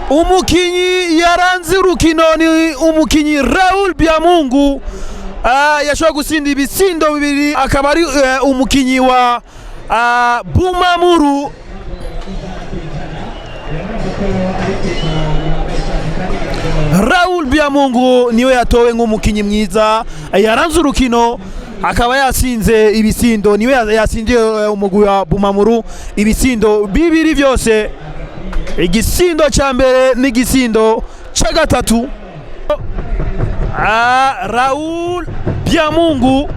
umukinyi yaranze urukino ni umukinyi Raoul Byamungu yashobora gutsinda ibitsindo bibiri, akaba ari umukinyi wa Bumamuru. Raoul Byamungu niwe yatowe nk'umukinyi mwiza yaranze urukino, akaba yasinze ibitsindo, niwe yasinze umugwi wa Bumamuru ibitsindo bibiri byose, igisindo cya mbere n'igisindo cya gatatu. Raoul Byamungu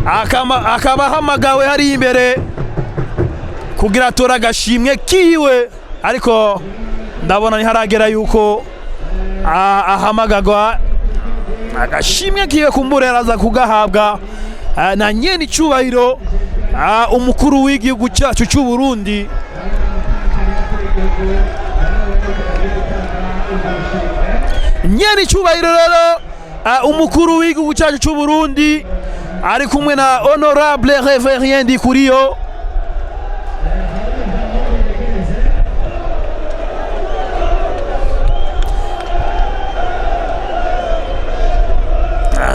akaba ahamagawe hari imbere kugira atora agashimwe kiwe, ariko ndabona ntiharagera yuko ahamagagwa. Agashimwe kiwe kumbure araza kugahabwa na nyene icubahiro umukuru w'igihugu cyacu cy'u Burundi. Nyene icubahiro rero umukuru w'igihugu cyacu cy'u Burundi ari kumwe na honorable Reverien Ndikuriyo.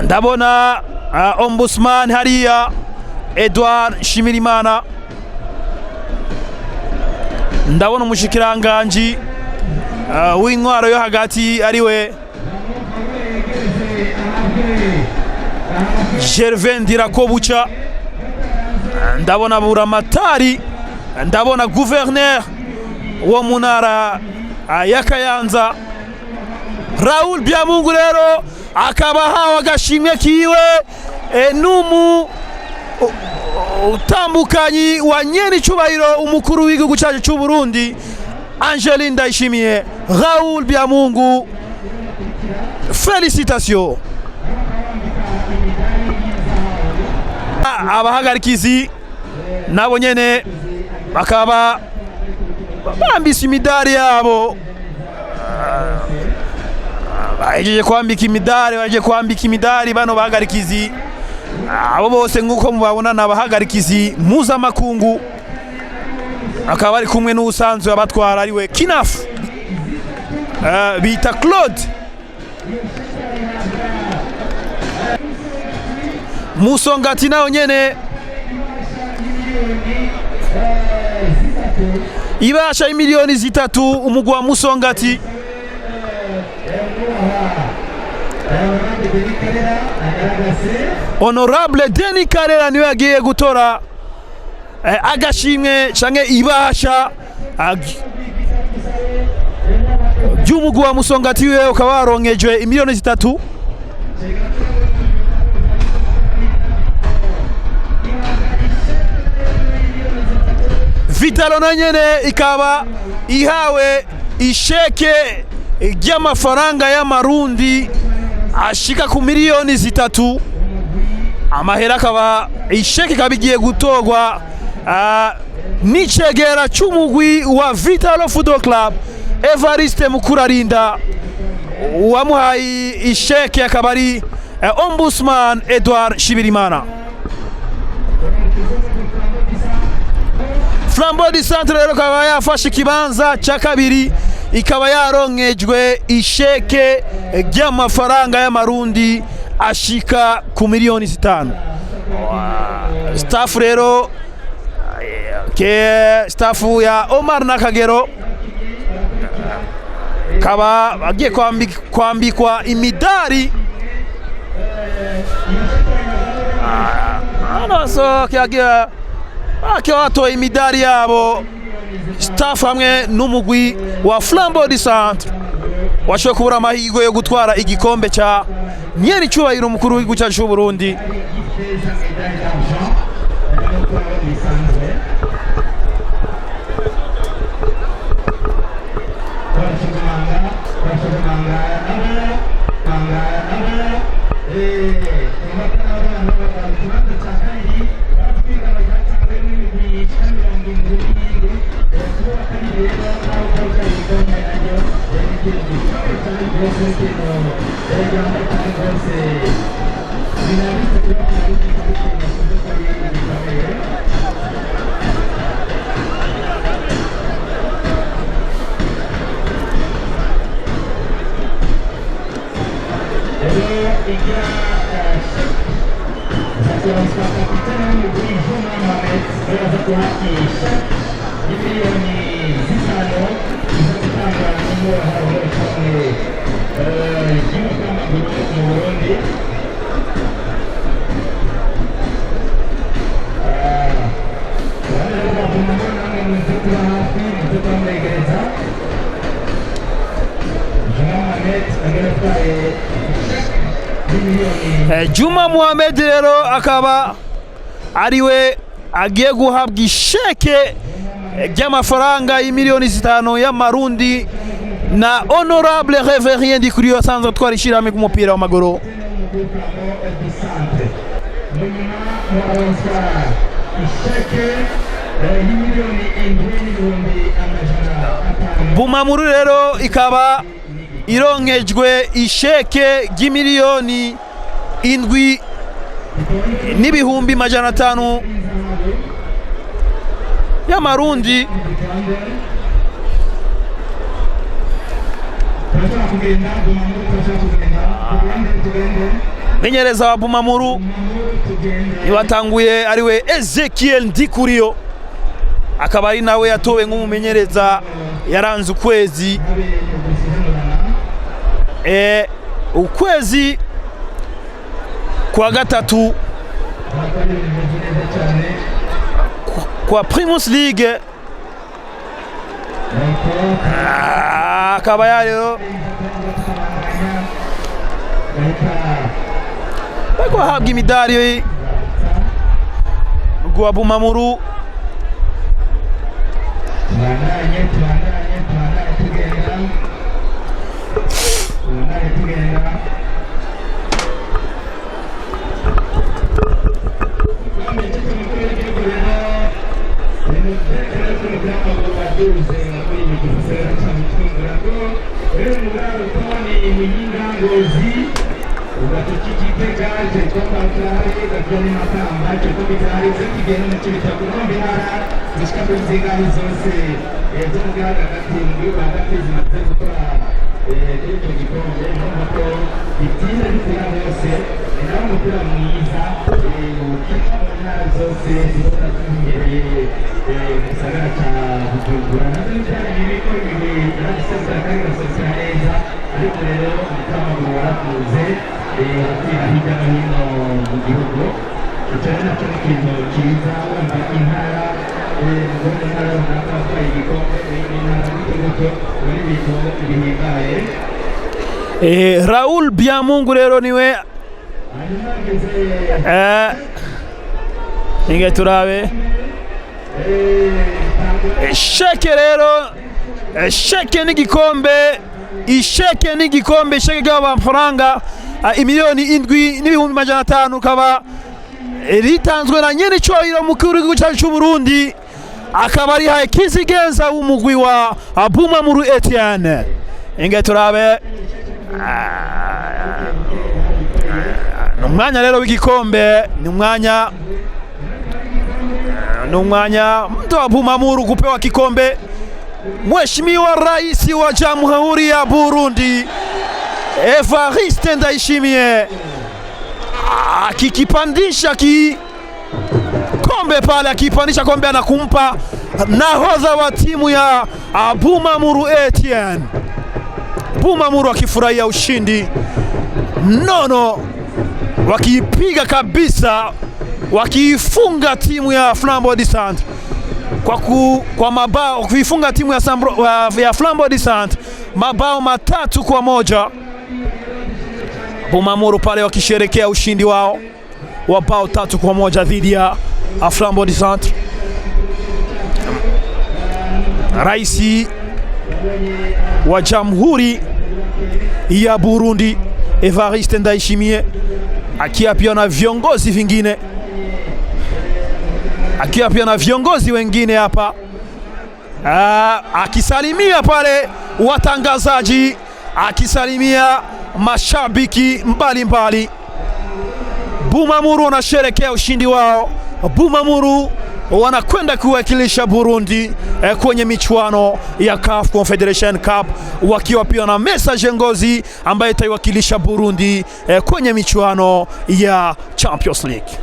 Ndabona ombudsman hariya Edouard Shimirimana, ndabona umushikiranganji w'intwaro yo hagati ariwe Gervais Ndirakobuca, ndabona buramatari, ndabona gouverneur wo mu ntara ya Kayanza. Raoul Byamungu rero akaba hawe agashimwe kiwe utambukanyi wa nyene icubahiro umukuru w'igihugu cyacu cy'u Burundi Angeline Ndayishimiye. Raoul Byamungu, félicitations. Abahagarikizi nabo nyene bakaba bambise imidari yabo, baje kwambika imidari bano bahagarikizi. Abo bose nk'uko mubabona n'abahagarikizi mpuzamakungu, akaba ari kumwe n'usanzwe abatwara ariwe Kinafu bita Claude Musongati. naho nyene ibasha imiliyoni zitatu umugwi wa Musongati. Honorable Denis Karera niwe yagiye gutora agashimwe canke ibasha by'umugwi wa Musongati, we ukaba waronkejwe imiliyoni zitatu. Vitalo na nyene ikaba ihawe isheke ry'amafaranga y'amarundi ashika ku miliyoni zitatu. Amahera akaba isheke kabigiye gutogwa n'icegera c'umugwi wa Vitalo Football Club Evariste Mukurarinda. Wamuhaye isheke akaba ari ombudsman Edouard Shimirimana. Flambeau du Centre rero akaba yafashe ikibanza cya kabiri, ikaba yaronkejwe isheke ry'amafaranga y'amarundi ashika ku miliyoni zitanu. Staff rero staff ya Omar Nakagero kaba bagiye kwambikwa imidari. So kiagira watoye imidari yabo staff hamwe n'umugwi wa Flambeau du Centre washoboye kubura amahirwe yo gutwara igikombe cya nyene icubahiro umukuru w'igihugu cyacu cy'u Burundi. Juma Mohamed rero akaba ariwe agiye guhabwa isheke ry'amafaranga y'imiliyoni 5 y'amarundi na honorable Reverien Ndikuriyo asanzwe atwara ishyirahamwe k'umupira w'amaguru. Bumamuru rero ikaba ironkejwe isheke ry'imiliyoni 7 n'ibihumbi 500 y'amarundi. Menyereza wa Bumamuru niwatanguye ariwe Ezekiel Ndikuriyo, akaba ari nawe yatowe nk'umumenyereza yaranze ukwezi kwa gatatu kwa Primus League. Akaba yariyo bako habwa imidari rwa Bumamuru. Raoul Biamungu rero niwe inge turabe sheke rero sheke n'igikombe sheke y'amafaranga imiliyoni 7 n'ibihumbi 500 kaba ritanzwe na nyene cyoro mukuru w'igihugu cyacu cy'u Burundi, akaba ari haye kizigenza w'umugwi wa Bumamuru Etienne. Inge turabe numwanya rero w'igikombe, numwanya mtu wa Bumamuru kupewa kikombe. Mheshimiwa Rais wa Jamhuri ya Burundi Evariste Ndayishimiye akikipandisha kikombe pale, akipandisha kombe anakumpa nahodha wa timu ya Bumamuru Etienne. Bumamuru akifurahia ushindi mnono, wakipiga kabisa, wakifunga timu ya Flambeau du Centre kwa mabao, kuifunga timu ya Flambeau du Centre mabao 3-1. Bumamuru pale wakisherekea ushindi wao wa bao 3-1 dhidi ya Flambeau du Centre. Rais wa Jamhuri ya Burundi Evariste Ndayishimiye akiwa pia na viongozi vingine, akiwa pia na viongozi wengine hapa akisalimia pale watangazaji, akisalimia mashabiki mbalimbali. Bumamuru wanasherekea ushindi wao. Bumamuru wanakwenda kuwakilisha Burundi kwenye michuano ya CAF Confederation Cup, wakiwa pia na Message Ngozi ambaye itaiwakilisha Burundi kwenye michuano ya Champions League.